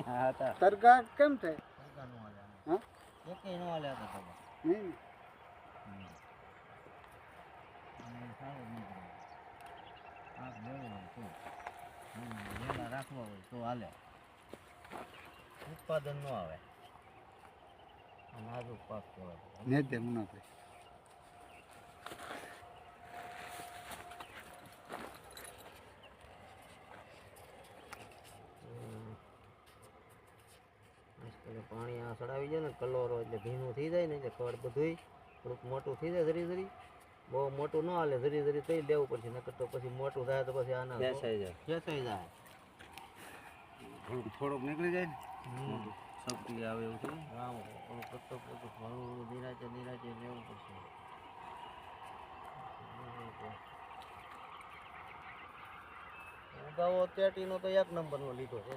હા તા તરગા કેમ થાય? સરકાર નો હાલે હા એકે નો હાલે તો ખબર નહીં સારું નીકળે આગ બોલવું હોય તો વેલા રાખવા હોય તો હાલે ઉત્પાદન ન આવે નાજુક પાક કહેવાય ને તે મુનાભાઈ પાણી આ ચડાવી જાય ને કલોરો એટલે ભીનું થઈ જાય ને એટલે ખડ બધું થોડુંક મોટું થઈ જાય ધરી ધરી બહુ મોટું ન હાલે ધરી ધરી થઈ લેવું પડશે નકર તો પછી મોટું થાય તો પછી આના ખેંચાઈ જાય થોડોક નીકળી જાય ને શક્તિ આવે એવું છે આમ કટો બધું ઘણું નિરાચે લેવું પડશે ઉગાવો તેટીનો તો એક નંબરનો લીધો છે